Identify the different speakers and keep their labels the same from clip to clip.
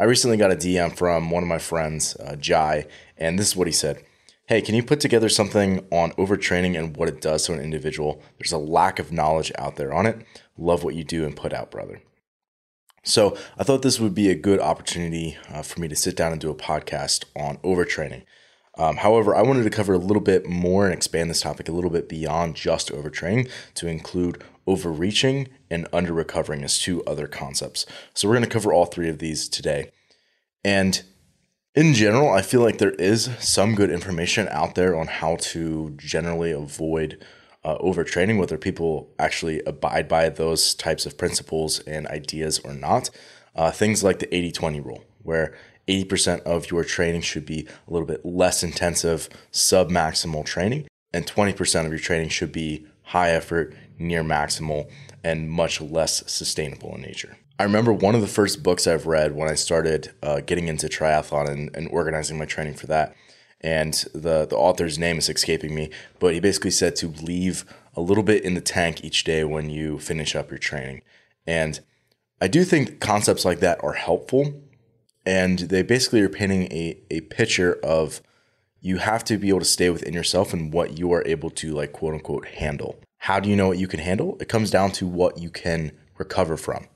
Speaker 1: I recently got a DM from one of my friends, Jai, and this is what he said. Hey, can you put together something on overtraining and what it does to an individual? There's a lack of knowledge out there on it. Love what you do and put out, brother. So I thought this would be a good opportunity for me to sit down and do a podcast on overtraining. However, I wanted to cover a little bit more and expand this topic a little bit beyond just overtraining to include overreaching and underrecovering as two other concepts. So we're going to cover all three of these today. And in general, I feel like there is some good information out there on how to generally avoid overtraining, whether people actually abide by those types of principles and ideas or not. Things like the 80-20 rule, where 80% of your training should be a little bit less intensive, sub-maximal training, and 20% of your training should be high effort, near maximal, and much less sustainable in nature. I remember one of the first books I've read when I started getting into triathlon and organizing my training for that. And the author's name is escaping me, but he basically said to leave a little bit in the tank each day when you finish up your training. And I do think concepts like that are helpful. And they basically are painting a picture of you have to be able to stay within yourself and what you are able to, like, quote unquote, handle. How do you know what you can handle? It comes down to what you can recover from.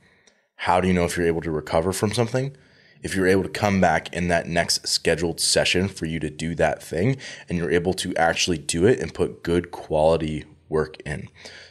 Speaker 1: How do you know if you're able to recover from something? If you're able to come back in that next scheduled session for you to do that thing and you're able to actually do it and put good quality work in.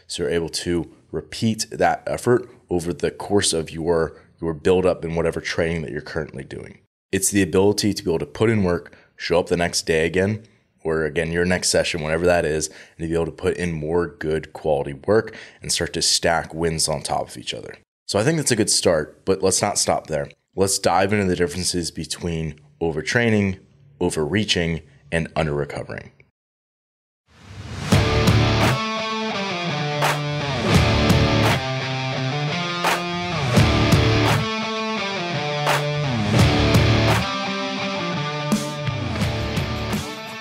Speaker 1: So you're able to repeat that effort over the course of your build up in whatever training that you're currently doing. It's the ability to be able to put in work, show up the next day again, or again, your next session, whenever that is, and to be able to put in more good quality work and start to stack wins on top of each other. So I think that's a good start, but let's not stop there. Let's dive into the differences between overtraining, overreaching, and underrecovering.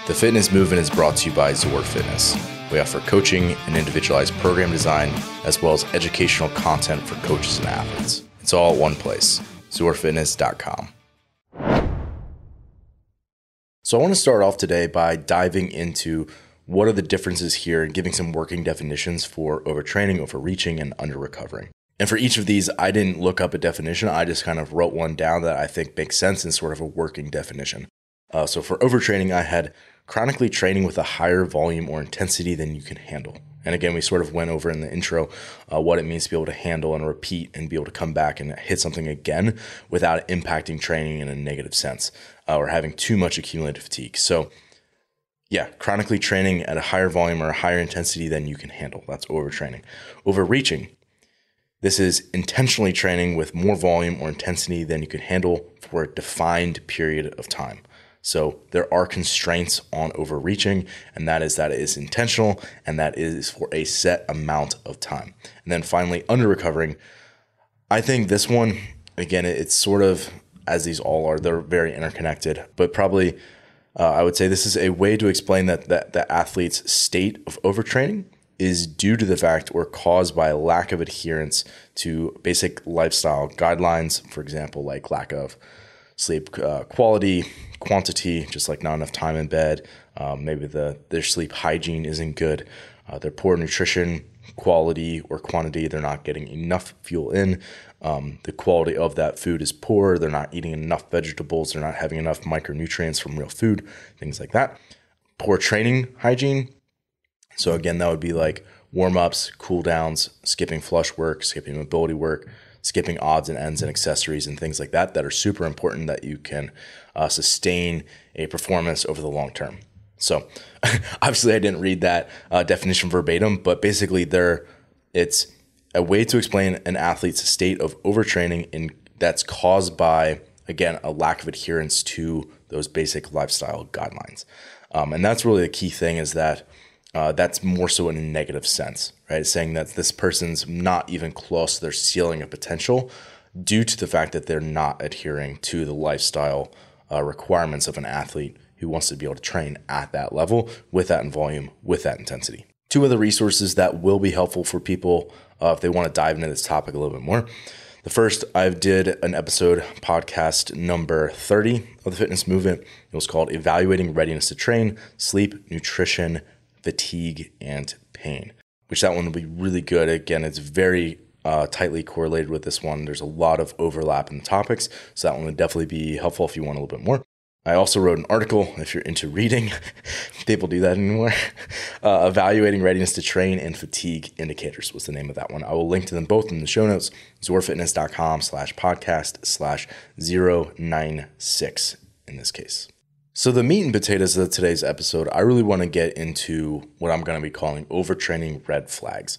Speaker 1: The fitness movement is brought to you by Zor Fitness. We offer coaching and individualized program design, as well as educational content for coaches and athletes. It's all at one place, zorfitness.com. So I want to start off today by diving into what are the differences here and giving some working definitions for overtraining, overreaching, and underrecovering. And for each of these, I didn't look up a definition. I just kind of wrote one down that I think makes sense in sort of a working definition. So for overtraining, I had chronically training with a higher volume or intensity than you can handle. And again, we sort of went over in the intro what it means to be able to handle and repeat and be able to come back and hit something again without impacting training in a negative sense or having too much accumulated fatigue. So yeah, chronically training at a higher volume or a higher intensity than you can handle. That's overtraining. Overreaching. This is intentionally training with more volume or intensity than you can handle for a defined period of time. So there are constraints on overreaching, and that it is intentional, and that is for a set amount of time. And then finally, underrecovering. I think this one, again, it's sort of, as these all are, they're very interconnected, but probably I would say this is a way to explain that the athlete's state of overtraining is due to the fact or caused by a lack of adherence to basic lifestyle guidelines, for example, like lack of sleep quality, quantity, just like not enough time in bed. Maybe their sleep hygiene isn't good. Their poor nutrition quality or quantity, they're not getting enough fuel in. The quality of that food is poor. They're not eating enough vegetables. They're not having enough micronutrients from real food, things like that. Poor training hygiene. So again, that would be like warm-ups, cool downs, skipping flush work, skipping mobility work, skipping odds and ends and accessories and things like that are super important that you can sustain a performance over the long term. So obviously I didn't read that definition verbatim, but basically it's a way to explain an athlete's state of overtraining that's caused by, again, a lack of adherence to those basic lifestyle guidelines. And that's really the key thing, is that that's more so in a negative sense, right? It's saying that this person's not even close to their ceiling of potential due to the fact that they're not adhering to the lifestyle requirements of an athlete who wants to be able to train at that level, with that in volume, with that intensity. Two other resources that will be helpful for people if they want to dive into this topic a little bit more. The first, I did an episode, podcast number 30 of the fitness movement. It was called Evaluating Readiness to Train, Sleep, Nutrition, Fatigue, and Pain, which that one will be really good. Again, it's very tightly correlated with this one. There's a lot of overlap in the topics, so that one would definitely be helpful if you want a little bit more. I also wrote an article, if you're into reading, people do that anymore, Evaluating Readiness to Train and Fatigue Indicators was the name of that one. I will link to them both in the show notes, zorfitness.com/podcast/096 in this case. So the meat and potatoes of today's episode, I really want to get into what I'm going to be calling overtraining red flags.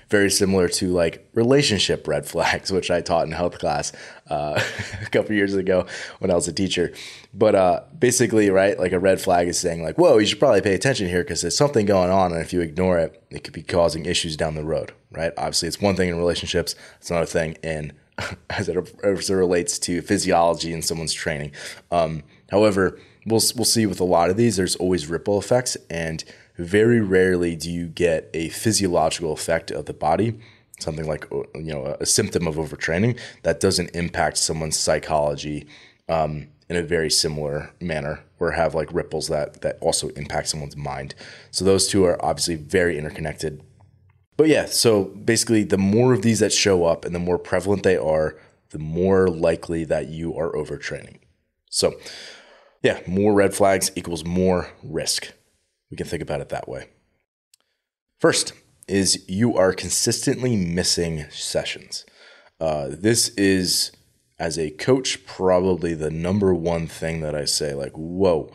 Speaker 1: Very similar to like relationship red flags, which I taught in health class a couple years ago when I was a teacher. But basically, right, like a red flag is saying like, whoa, you should probably pay attention here because there's something going on. And if you ignore it, it could be causing issues down the road, right? Obviously, it's one thing in relationships. It's another thing in as it relates to physiology and someone's training. However, we'll see with a lot of these, there's always ripple effects, and very rarely do you get a physiological effect of the body, something like a symptom of overtraining that doesn't impact someone's psychology in a very similar manner, or have like ripples that also impact someone's mind. So those two are obviously very interconnected. But yeah, so basically the more of these that show up and the more prevalent they are, the more likely that you are overtraining. So yeah, more red flags equals more risk. We can think about it that way. First is you are consistently missing sessions. This is, as a coach, probably the number one thing that I say, like, whoa,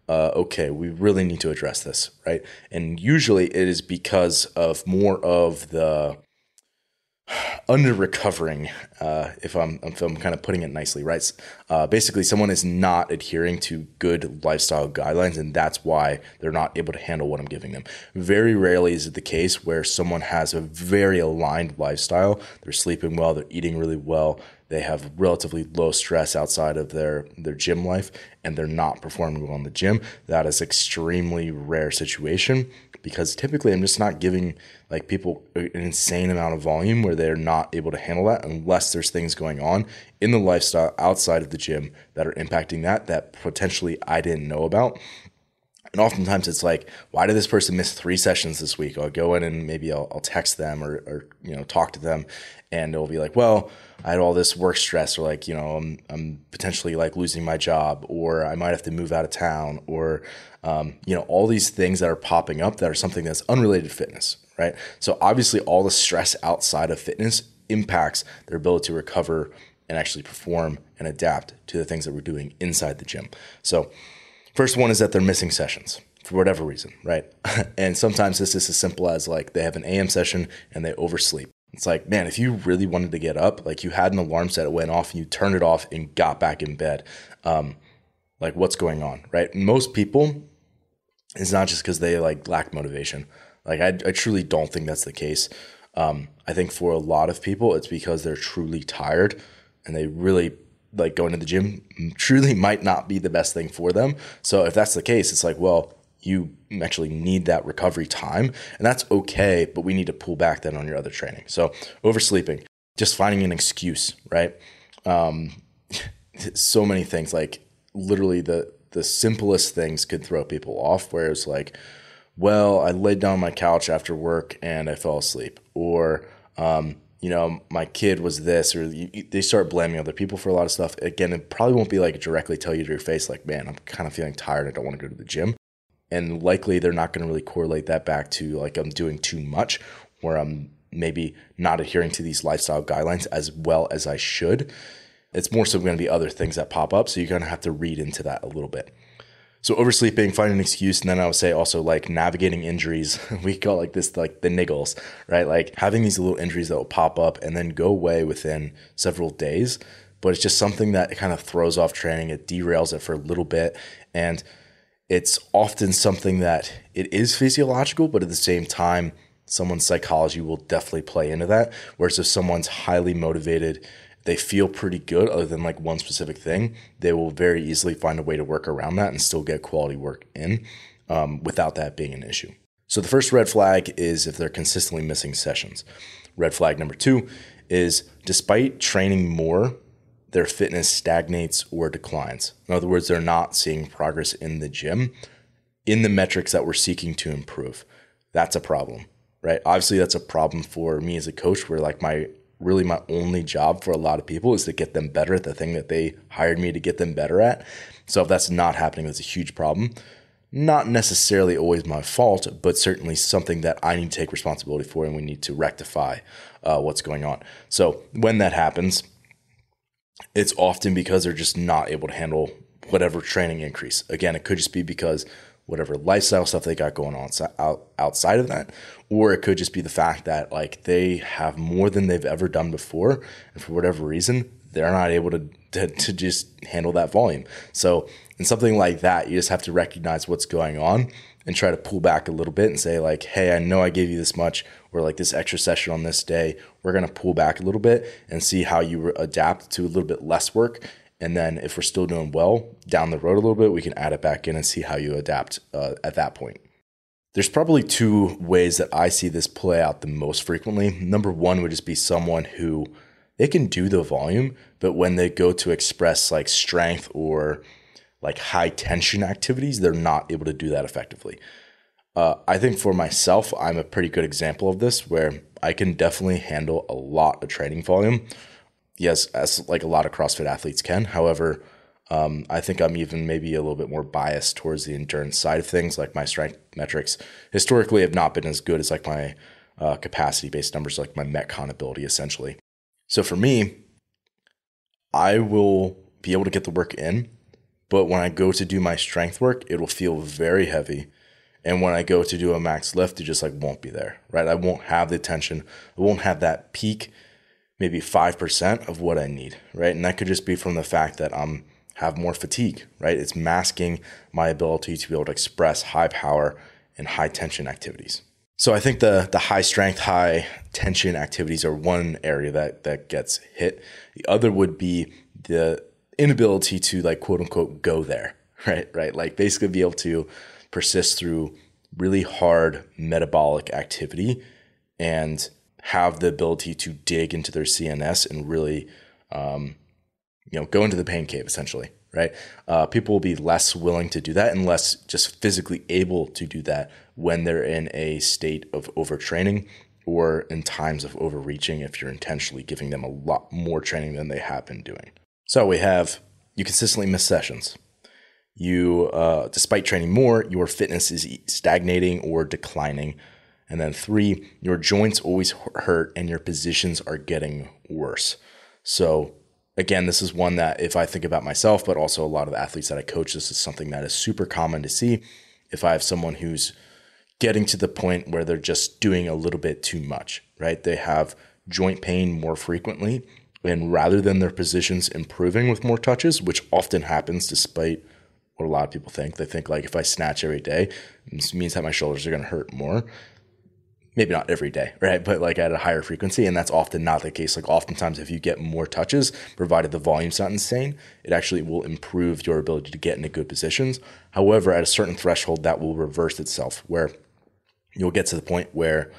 Speaker 1: okay, we really need to address this, right? And usually it is because of more of the under-recovering, if I'm kind of putting it nicely, right? Basically, someone is not adhering to good lifestyle guidelines, and that's why they're not able to handle what I'm giving them. Very rarely is it the case where someone has a very aligned lifestyle. They're sleeping well, they're eating really well, they have relatively low stress outside of their gym life, and they're not performing well in the gym. That is extremely rare situation, because typically I'm just not giving like people an insane amount of volume where they're not able to handle that, unless there's things going on in the lifestyle outside of the gym that are impacting that potentially I didn't know about. And oftentimes it's like, why did this person miss 3 sessions this week? I'll go in and maybe I'll text them or talk to them, and it'll be like, well, I had all this work stress, or like, I'm potentially like losing my job, or I might have to move out of town, or all these things that are popping up that are something that's unrelated to fitness, right? So obviously all the stress outside of fitness impacts their ability to recover and actually perform and adapt to the things that we're doing inside the gym. So first one is that they're missing sessions for whatever reason, right? And sometimes this is as simple as like they have an AM session and they oversleep. It's like, man, if you really wanted to get up, like you had an alarm set, it went off and you turned it off and got back in bed. Like what's going on, right? Most people, it's not just because they like lack motivation. Like I truly don't think that's the case. I think for a lot of people, it's because they're truly tired and they really like going to the gym truly might not be the best thing for them. So if that's the case, it's like, well, you actually need that recovery time, and that's okay, but we need to pull back then on your other training. So oversleeping, just finding an excuse, right? So many things, like literally the simplest things could throw people off, where it's like, well, I laid down on my couch after work and I fell asleep, or my kid was this, or they start blaming other people for a lot of stuff. Again, it probably won't be like directly tell you to your face, like, man, I'm kind of feeling tired, I don't want to go to the gym. And likely they're not going to really correlate that back to like I'm doing too much, or I'm maybe not adhering to these lifestyle guidelines as well as I should. It's more so going to be other things that pop up. So you're going to have to read into that a little bit. So oversleeping, finding an excuse, and then I would say also like navigating injuries. We call like this like the niggles, right? Like having these little injuries that will pop up and then go away within several days. But it's just something that kind of throws off training. It derails it for a little bit. And it's often something that it is physiological, but at the same time, someone's psychology will definitely play into that. Whereas if someone's highly motivated, they feel pretty good other than like one specific thing, they will very easily find a way to work around that and still get quality work in without that being an issue. So the first red flag is if they're consistently missing sessions. Red flag number 2 is despite training more, their fitness stagnates or declines. In other words, they're not seeing progress in the gym in the metrics that we're seeking to improve. That's a problem, right? Obviously, that's a problem for me as a coach, where like my only job for a lot of people is to get them better at the thing that they hired me to get them better at. So if that's not happening, that's a huge problem. Not necessarily always my fault, but certainly something that I need to take responsibility for, and we need to rectify what's going on. So when that happens, it's often because they're just not able to handle whatever training increase. Again, it could just be because whatever lifestyle stuff they got going on outside of that, or it could just be the fact that like they have more than they've ever done before, and for whatever reason, they're not able to just handle that volume. So in something like that, you just have to recognize what's going on and try to pull back a little bit and say like, hey, I know I gave you this much, or like this extra session on this day, we're going to pull back a little bit and see how you adapt to a little bit less work. And then if we're still doing well down the road a little bit, we can add it back in and see how you adapt at that point. There's probably two ways that I see this play out the most frequently. Number one would just be someone who they can do the volume, but when they go to express like strength or like high tension activities, they're not able to do that effectively. I think for myself, I'm a pretty good example of this, where I can definitely handle a lot of training volume. Yes, as like a lot of CrossFit athletes can. However, I think I'm even maybe a little bit more biased towards the endurance side of things. Like my strength metrics historically have not been as good as like my capacity-based numbers, like my Metcon ability essentially. So for me, I will be able to get the work in, but when I go to do my strength work, it will feel very heavy. And when I go to do a max lift, it just like won't be there, right? I won't have the tension. I won't have that peak, maybe 5% of what I need, right? And that could just be from the fact that I'm have more fatigue, right? It's masking my ability to be able to express high power and high tension activities. So I think the high strength, high tension activities are one area that gets hit. The other would be the inability to like quote unquote go there, right? Like basically be able to persist through really hard metabolic activity and have the ability to dig into their CNS and really, go into the pain cave essentially, right? People will be less willing to do that and less just physically able to do that when they're in a state of overtraining or in times of overreaching if you're intentionally giving them a lot more training than they have been doing. So we have, you consistently miss sessions. You, despite training more, your fitness is stagnating or declining. And then 3, your joints always hurt and your positions are getting worse. So again, this is one that if I think about myself, but also a lot of the athletes that I coach, this is something that is super common to see. If I have someone who's getting to the point where they're just doing a little bit too much, right? They have joint pain more frequently, and rather than their positions improving with more touches, which often happens despite what a lot of people think. They think like if I snatch every day, this means that my shoulders are going to hurt more. Maybe not every day, right? But like at a higher frequency. And that's often not the case. Like oftentimes if you get more touches, provided the volume's not insane, it actually will improve your ability to get into good positions. However, at a certain threshold, that will reverse itself, where you'll get to the point where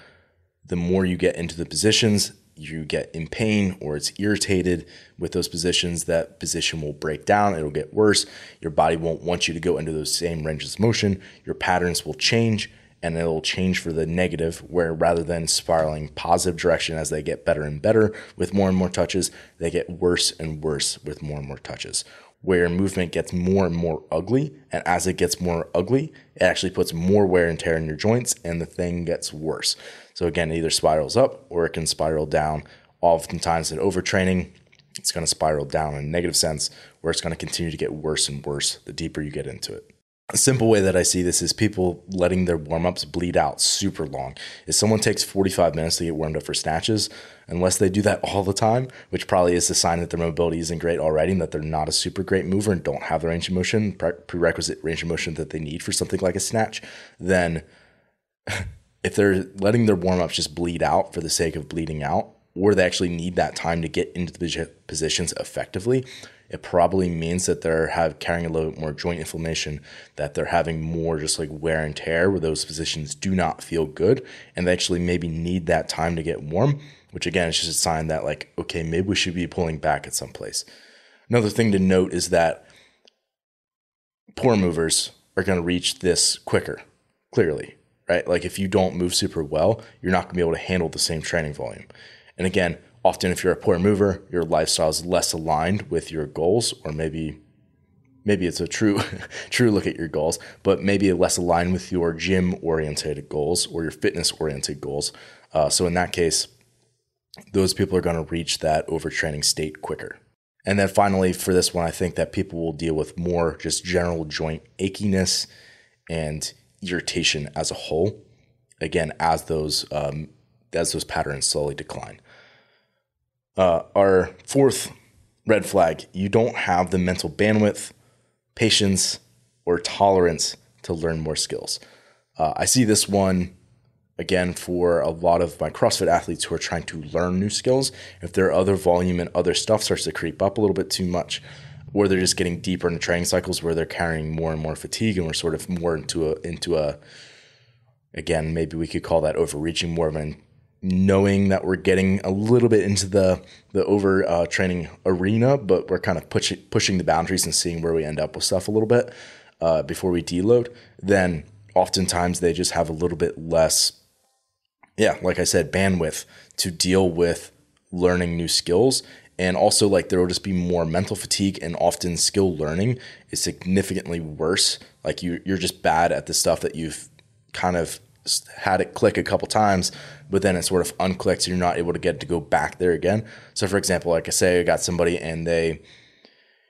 Speaker 1: the more you get into the positions, you get in pain or it's irritated with those positions. That position will break down. It'll get worse. Your body won't want you to go into those same ranges of motion. Your patterns will change, and it'll change for the negative, where rather than spiraling positive direction as they get better and better with more and more touches, they get worse and worse with more and more touches, where movement gets more and more ugly. And as it gets more ugly, it actually puts more wear and tear in your joints and the thing gets worse. So again, it either spirals up or it can spiral down. Oftentimes in overtraining, it's going to spiral down in a negative sense, where it's going to continue to get worse and worse the deeper you get into it. A simple way that I see this is people letting their warm-ups bleed out super long. If someone takes 45 minutes to get warmed up for snatches, unless they do that all the time, which probably is a sign that their mobility isn't great already and that they're not a super great mover and don't have the range of motion, prerequisite range of motion that they need for something like a snatch, then if they're letting their warm-ups just bleed out for the sake of bleeding out, or they actually need that time to get into the positions effectively, it probably means that they're carrying a little bit more joint inflammation, that they're having more just like wear and tear where those positions do not feel good, and they actually maybe need that time to get warm. which again is just a sign that like, okay, maybe we should be pulling back at some place. Another thing to note is that poor movers are going to reach this quicker, clearly, right? Like if you don't move super well, you're not going to be able to handle the same training volume. And again, often if you're a poor mover, your lifestyle is less aligned with your goals, or maybe it's a true look at your goals, but maybe less aligned with your gym-oriented goals or your fitness-oriented goals. So in that case, those people are going to reach that overtraining state quicker. And then finally, for this one, I think that people will deal with more just general joint achiness and irritation as a whole, again, as those patterns slowly decline. Our fourth red flag, you don't have the mental bandwidth, patience, or tolerance to learn more skills. I see this one, again, for a lot of my CrossFit athletes who are trying to learn new skills. If their other volume and other stuff starts to creep up a little bit too much, or they're just getting deeper into training cycles where they're carrying more and more fatigue, and we're sort of more into a again, maybe we could call that overreaching, more of an knowing that we're getting a little bit into the overtraining arena, but we're kind of pushing the boundaries and seeing where we end up with stuff a little bit before we deload, then oftentimes they just have a little bit less, like I said, bandwidth to deal with learning new skills. And also, like, there will just be more mental fatigue, and often skill learning is significantly worse. Like you're just bad at the stuff that you've kind of had it click a couple times, but then it sort of unclicks and you're not able to get it to go back there again. So for example, like I say, I got somebody and they,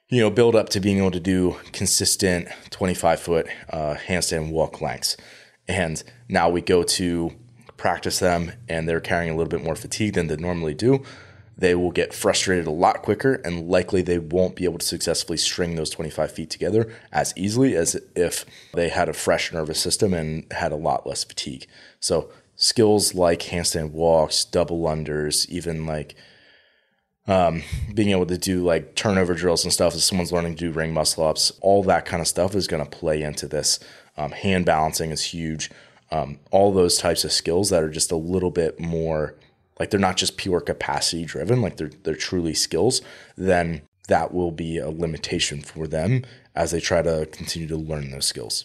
Speaker 1: build up to being able to do consistent 25-foot handstand walk lengths. And now we go to practice them and they're carrying a little bit more fatigue than they normally do. They will get frustrated a lot quicker, and likely they won't be able to successfully string those 25 feet together as easily as if they had a fresh nervous system and had a lot less fatigue. So skills like handstand walks, double unders, even like being able to do like turnover drills and stuff as someone's learning to do ring muscle ups, all that kind of stuff is going to play into this. Hand balancing is huge. All those types of skills that are just a little bit more, like they're not just pure capacity driven, like they're truly skills, then that will be a limitation for them as they try to continue to learn those skills.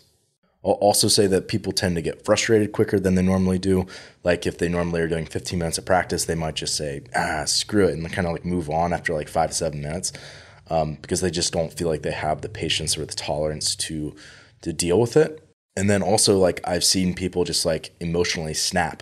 Speaker 1: I'll also say that people tend to get frustrated quicker than they normally do. Like if they normally are doing 15 minutes of practice, they might just say, screw it, and kind of like move on after like 5 to 7 minutes because they just don't feel like they have the patience or the tolerance to deal with it. And then also, like, I've seen people just like emotionally snap,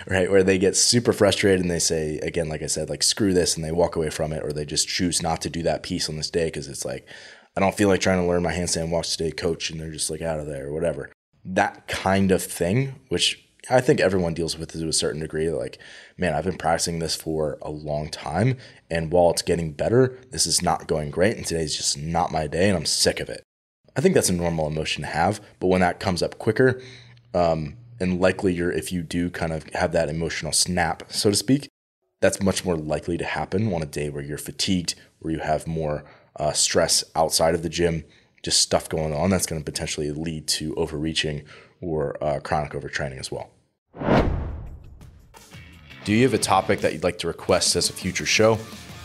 Speaker 1: right? Where they get super frustrated and they say, again, like I said, like, screw this, and they walk away from it, or they just choose not to do that piece on this day because it's like, I don't feel like trying to learn my handstand walks today, coach, and they're just like out of there or whatever. That kind of thing, which I think everyone deals with to a certain degree. Like, man, I've been practicing this for a long time, and while it's getting better, this is not going great, and today's just not my day, and I'm sick of it. I think that's a normal emotion to have, but when that comes up quicker, and likely if you do kind of have that emotional snap, so to speak, that's much more likely to happen on a day where you're fatigued, where you have more stress outside of the gym, just stuff going on that's going to potentially lead to overreaching or chronic overtraining as well. Do you have a topic that you'd like to request as a future show,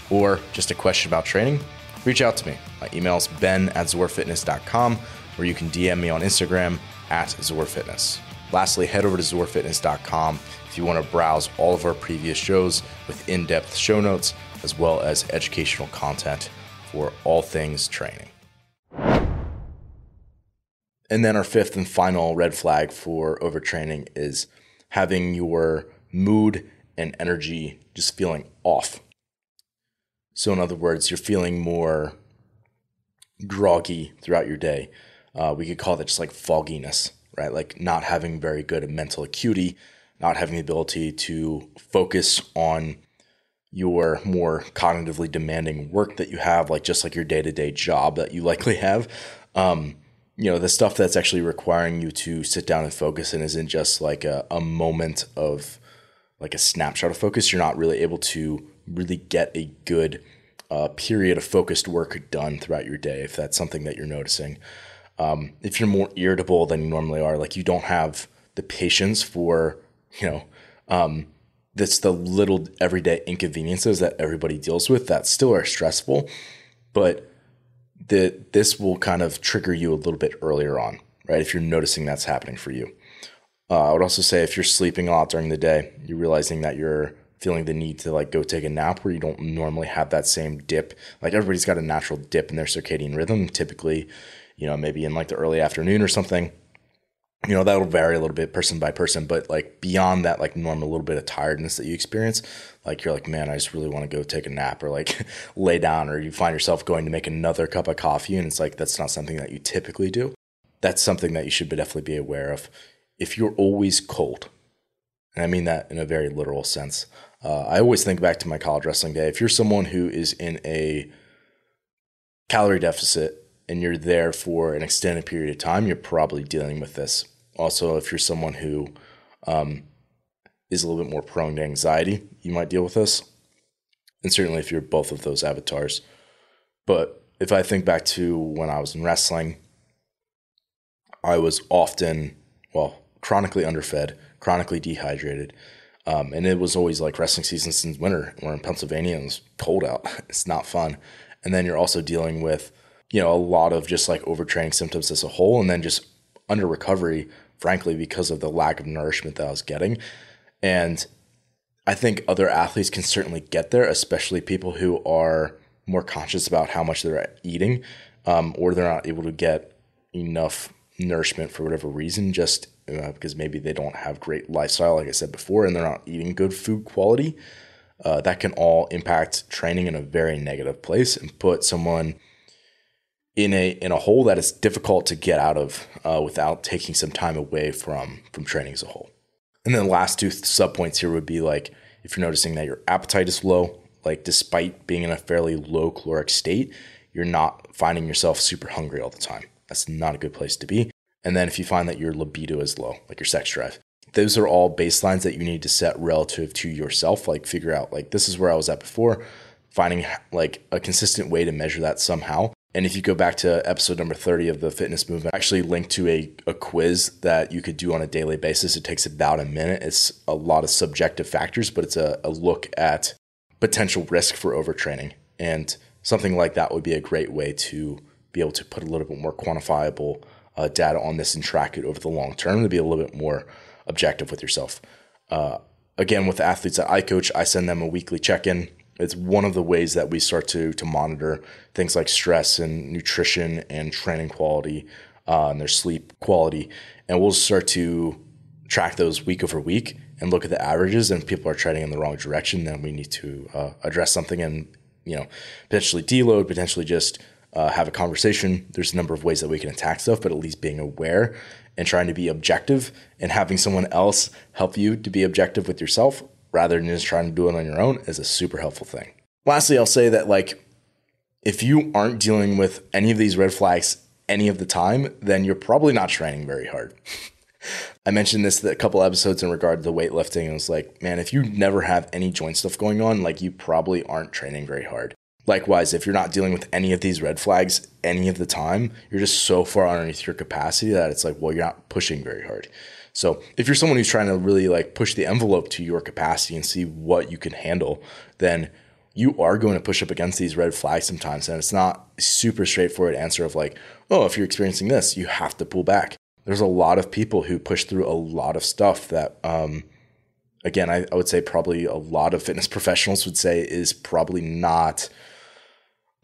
Speaker 1: or just a question about training? Reach out to me. My email is ben@zorfitness.com, or you can DM me on Instagram @zorfitness. Lastly, head over to zorfitness.com if you want to browse all of our previous shows with in-depth show notes, as well as educational content for all things training. And then our fifth and final red flag for overtraining is having your mood and energy just feeling off. So in other words, you're feeling more groggy throughout your day. We could call that just like fogginess, right? Like not having very good mental acuity, not having the ability to focus on your more cognitively demanding work that you have, like just like your day-to-day job that you likely have. The stuff that's actually requiring you to sit down and focus and isn't just like a moment of like a snapshot of focus. You're not really able to really get a good period of focused work done throughout your day, if that's something that you're noticing. If you're more irritable than you normally are, like you don't have the patience for, that's the little everyday inconveniences that everybody deals with that still are stressful, but this will kind of trigger you a little bit earlier on, right? If you're noticing that's happening for you. I would also say if you're sleeping a lot during the day, you're realizing that you're feeling the need to like go take a nap where you don't normally have that same dip. Like everybody's got a natural dip in their circadian rhythm, typically, maybe in like the early afternoon or something. That'll vary a little bit person by person, but like beyond that, like normal little bit of tiredness that you experience, like you're like, man, I just really want to go take a nap or like lay down, or you find yourself going to make another cup of coffee. And it's like, that's not something that you typically do. That's something that you should definitely be aware of. If you're always cold, and I mean that in a very literal sense, I always think back to my college wrestling day. If you're someone who is in a calorie deficit and you're there for an extended period of time, you're probably dealing with this. Also, if you're someone who is a little bit more prone to anxiety, you might deal with this. And certainly if you're both of those avatars. But if I think back to when I was in wrestling, I was often, chronically underfed, chronically dehydrated. And it was always like wrestling season since winter. We're in Pennsylvania and it's cold out. It's not fun. And then you're also dealing with, a lot of just like overtraining symptoms as a whole, and then just under recovery, frankly, because of the lack of nourishment that I was getting. And I think other athletes can certainly get there, especially people who are more conscious about how much they're eating, or they're not able to get enough nourishment for whatever reason, just because maybe they don't have great lifestyle, like I said before, and they're not eating good food quality. That can all impact training in a very negative place and put someone in a hole that is difficult to get out of without taking some time away from training as a whole. And then the last two subpoints here would be like, if you're noticing that your appetite is low, like despite being in a fairly low caloric state, you're not finding yourself super hungry all the time. That's not a good place to be. And then if you find that your libido is low, like your sex drive, those are all baselines that you need to set relative to yourself. Like figure out like, this is where I was at before, finding like a consistent way to measure that somehow. And if you go back to episode number 30 of the fitness movement, I actually linked to a quiz that you could do on a daily basis. It takes about a minute. It's a lot of subjective factors, but it's a look at potential risk for overtraining. And something like that would be a great way to be able to put a little bit more quantifiable data on this and track it over the long term to be a little bit more objective with yourself. Again, with the athletes that I coach, I send them a weekly check-in. It's one of the ways that we start to monitor things like stress and nutrition and training quality and their sleep quality. And we'll start to track those week over week and look at the averages. And if people are trending in the wrong direction, then we need to address something and, potentially deload, potentially just have a conversation. There's a number of ways that we can attack stuff, but at least being aware and trying to be objective and having someone else help you to be objective with yourself rather than just trying to do it on your own is a super helpful thing. Lastly, I'll say that like, if you aren't dealing with any of these red flags any of the time, then you're probably not training very hard. I mentioned this a couple episodes in regard to the weightlifting, and it was like, man, if you never have any joint stuff going on, like you probably aren't training very hard. Likewise, if you're not dealing with any of these red flags any of the time, you're just so far underneath your capacity that it's like, well, you're not pushing very hard. So if you're someone who's trying to really like push the envelope to your capacity and see what you can handle, then you are going to push up against these red flags sometimes. And it's not a super straightforward answer of like, oh, if you're experiencing this, you have to pull back. There's a lot of people who push through a lot of stuff that, again, I would say probably a lot of fitness professionals would say is probably not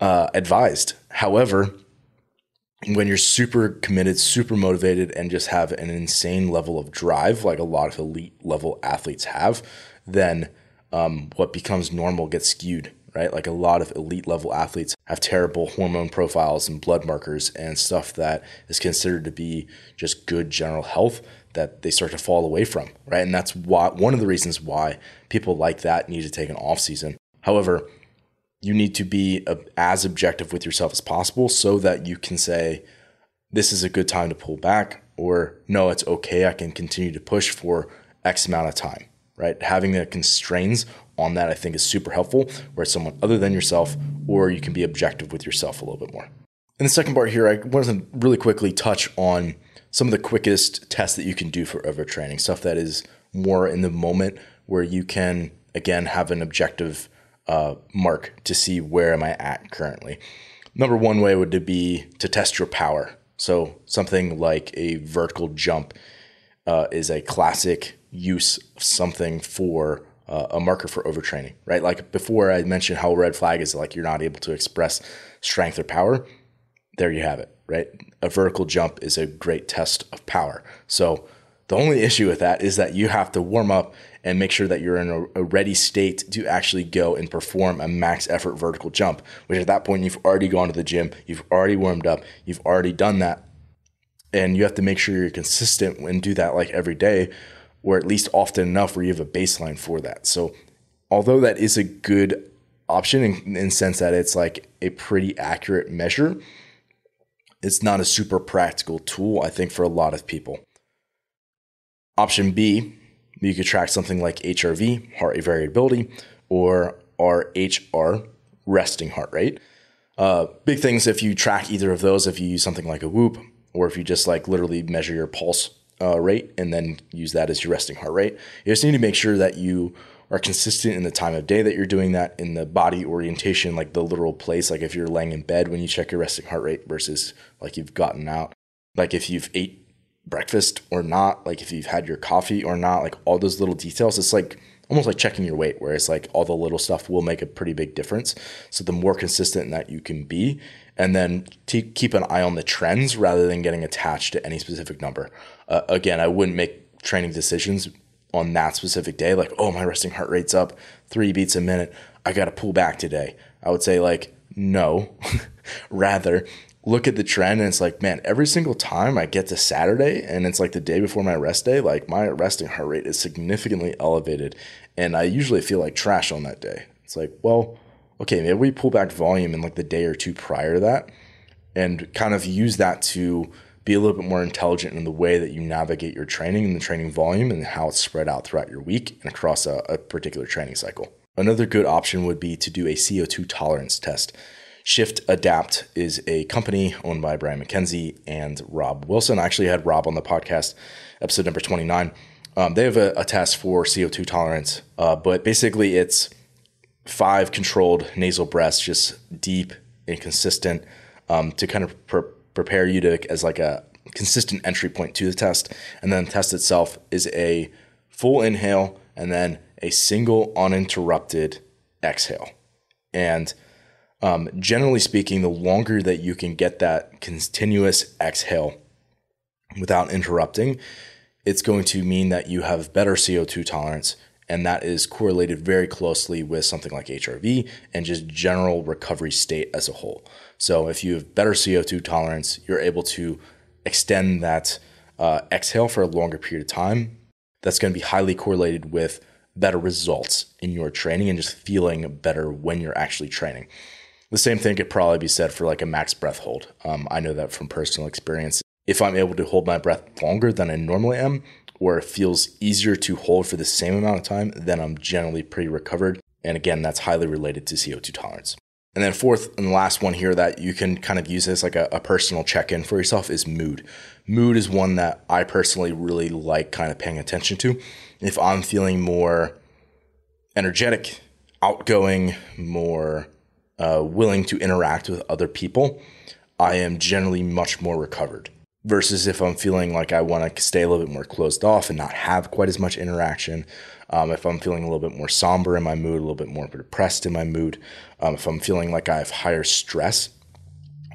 Speaker 1: advised. However, when you're super committed, super motivated, and just have an insane level of drive, like a lot of elite level athletes have, then what becomes normal gets skewed, right? Like a lot of elite level athletes have terrible hormone profiles and blood markers and stuff that is considered to be just good general health that they start to fall away from, right? And that's why one of the reasons why people like that need to take an off season. However, you need to be as objective with yourself as possible so that you can say, this is a good time to pull back, or no, it's okay, I can continue to push for X amount of time, right? Having the constraints on that, I think, is super helpful, where it's someone other than yourself, or you can be objective with yourself a little bit more. In the second part here, I want to really quickly touch on some of the quickest tests that you can do for overtraining, stuff that is more in the moment where you can, again, have an objective mark to see where am I at currently. Number one way would be to test your power. So something like a vertical jump is a classic use of something for a marker for overtraining, right? Like before I mentioned how a red flag is like you're not able to express strength or power. There you have it, right? A vertical jump is a great test of power. So the only issue with that is that you have to warm up and make sure that you're in a ready state to actually go and perform a max effort vertical jump, which at that point you've already gone to the gym, you've already warmed up, you've already done that. And you have to make sure you're consistent and do that like every day, or at least often enough where you have a baseline for that. So although that is a good option in the sense that it's like a pretty accurate measure, it's not a super practical tool, I think, for a lot of people. Option B, you could track something like HRV, heart rate variability, or RHR, resting heart rate. Big things if you track either of those, if you use something like a Whoop, or if you just like literally measure your pulse rate and then use that as your resting heart rate. You just need to make sure that you are consistent in the time of day that you're doing that, in the body orientation, like the literal place, like if you're laying in bed when you check your resting heart rate versus like you've gotten out, like if you've ate breakfast or not, like if you've had your coffee or not, like all those little details. It's like almost like checking your weight, where it's like all the little stuff will make a pretty big difference. So the more consistent that you can be, and then keep an eye on the trends rather than getting attached to any specific number. Again, I wouldn't make training decisions on that specific day, like, oh, my resting heart rate's up 3 beats a minute, I got to pull back today. I would say like, no, rather look at the trend and it's like, man, every single time I get to Saturday and it's like the day before my rest day, like my resting heart rate is significantly elevated and I usually feel like trash on that day. It's like, well, okay, maybe we pull back volume in like the day or two prior to that and kind of use that to be a little bit more intelligent in the way that you navigate your training and the training volume and how it's spread out throughout your week and across a particular training cycle. Another good option would be to do a CO2 tolerance test. Shift Adapt is a company owned by Brian McKenzie and Rob Wilson. I actually had Rob on the podcast, episode number 29. They have a test for CO2 tolerance, but basically it's 5 controlled nasal breaths, just deep and consistent, to kind of prepare you to as like a consistent entry point to the test. And then the test itself is a full inhale and then a single uninterrupted exhale. And generally speaking, the longer that you can get that continuous exhale without interrupting, it's going to mean that you have better CO2 tolerance, and that is correlated very closely with something like HRV and just general recovery state as a whole. So if you have better CO2 tolerance, you're able to extend that exhale for a longer period of time. That's going to be highly correlated with better results in your training and just feeling better when you're actually training. The same thing could probably be said for like a max breath hold. I know that from personal experience. If I'm able to hold my breath longer than I normally am, or it feels easier to hold for the same amount of time, then I'm generally pretty recovered. And again, that's highly related to CO2 tolerance. And then fourth and last one here that you can kind of use as like a personal check-in for yourself is mood. Mood is one that I personally really like kind of paying attention to. If I'm feeling more energetic, outgoing, more willing to interact with other people, I am generally much more recovered. Versus if I'm feeling like I want to stay a little bit more closed off and not have quite as much interaction, if I'm feeling a little bit more somber in my mood, a little bit more depressed in my mood, if I'm feeling like I have higher stress,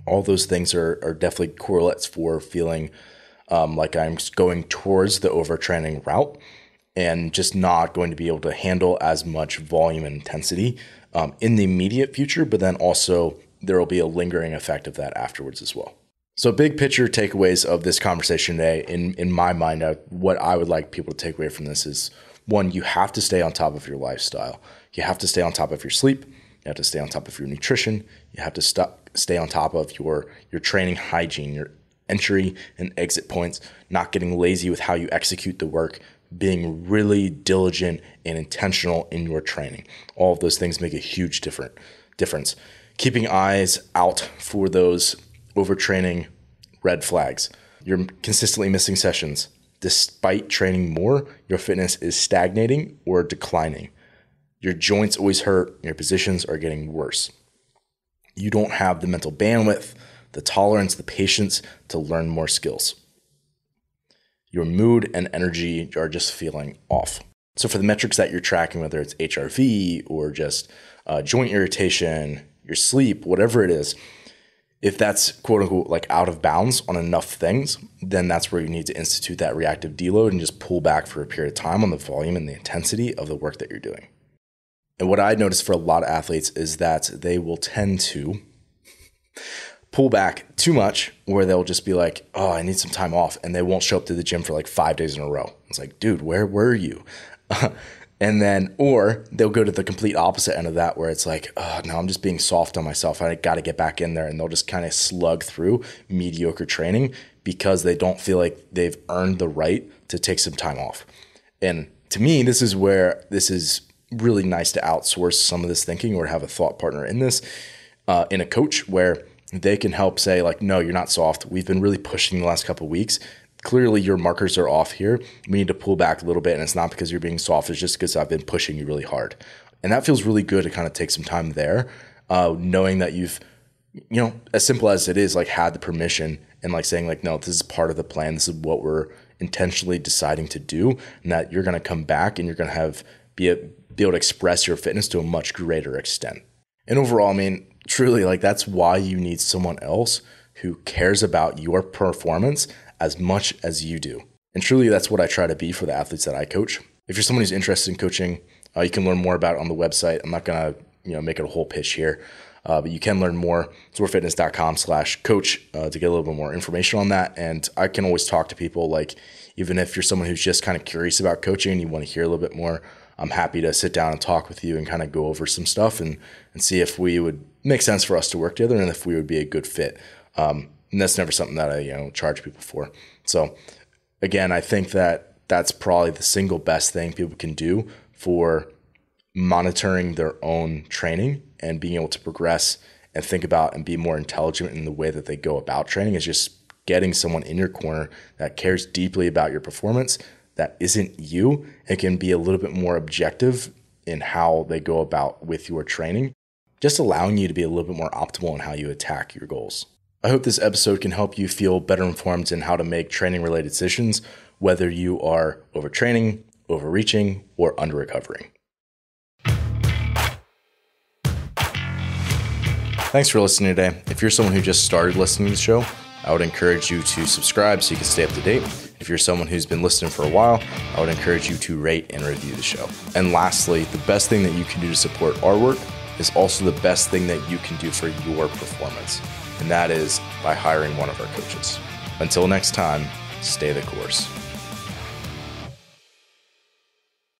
Speaker 1: all those things are definitely correlates for feeling like I'm going towards the overtraining route and just not going to be able to handle as much volume and intensity in the immediate future, but then also there will be a lingering effect of that afterwards as well. So big picture takeaways of this conversation today, in my mind, what I would like people to take away from this is, one, you have to stay on top of your lifestyle. You have to stay on top of your sleep. You have to stay on top of your nutrition. You have to stay on top of your training hygiene, your entry and exit points, not getting lazy with how you execute the work, being really diligent and intentional in your training. All of those things make a huge difference. Keeping eyes out for those overtraining red flags. You're consistently missing sessions, despite training more, your fitness is stagnating or declining. Your joints always hurt, your positions are getting worse. You don't have the mental bandwidth, the tolerance, the patience to learn more skills. Your mood and energy are just feeling off. So for the metrics that you're tracking, whether it's HRV or just joint irritation, your sleep, whatever it is, if that's quote unquote like out of bounds on enough things, then that's where you need to institute that reactive deload and just pull back for a period of time on the volume and the intensity of the work that you're doing. And what I noticed for a lot of athletes is that they will tend to pull back too much, where they'll just be like, oh, I need some time off. And they won't show up to the gym for like 5 days in a row. It's like, dude, where were you? And then, or they'll go to the complete opposite end of that, where it's like, oh, no, I'm just being soft on myself. I got to get back in there. And they'll just kind of slug through mediocre training because they don't feel like they've earned the right to take some time off. And to me, this is where this is really nice to outsource some of this thinking or have a thought partner in this, in a coach, where they can help say like, no, you're not soft. We've been really pushing the last couple of weeks. Clearly your markers are off here. We need to pull back a little bit. And it's not because you're being soft. It's just because I've been pushing you really hard. And that feels really good to kind of take some time there, knowing that you've, as simple as it is, like had the permission and like saying like, no, this is part of the plan. This is what we're intentionally deciding to do. And that you're going to come back and you're going to be able to express your fitness to a much greater extent. And overall, I mean, truly, like that's why you need someone else who cares about your performance as much as you do. And truly, that's what I try to be for the athletes that I coach. If you're someone who's interested in coaching, you can learn more about it on the website. I'm not going to make it a whole pitch here, but you can learn more. zorfitness.com/coach to get a little bit more information on that. And I can always talk to people, like even if you're someone who's just kind of curious about coaching and you want to hear a little bit more, I'm happy to sit down and talk with you and kind of go over some stuff and see if we would make sense for us to work together and if we would be a good fit. And that's never something that I charge people for. So again, I think that that's probably the single best thing people can do for monitoring their own training and being able to progress and think about and be more intelligent in the way that they go about training, is just getting someone in your corner that cares deeply about your performance, that isn't you, and can be a little bit more objective in how they go about with your training, just allowing you to be a little bit more optimal in how you attack your goals. I hope this episode can help you feel better informed in how to make training-related decisions, whether you are overtraining, overreaching, or under-recovering. Thanks for listening today. If you're someone who just started listening to the show, I would encourage you to subscribe so you can stay up to date. If you're someone who's been listening for a while, I would encourage you to rate and review the show. And lastly, the best thing that you can do to support our work is also the best thing that you can do for your performance. And that is by hiring one of our coaches. Until next time, stay the course.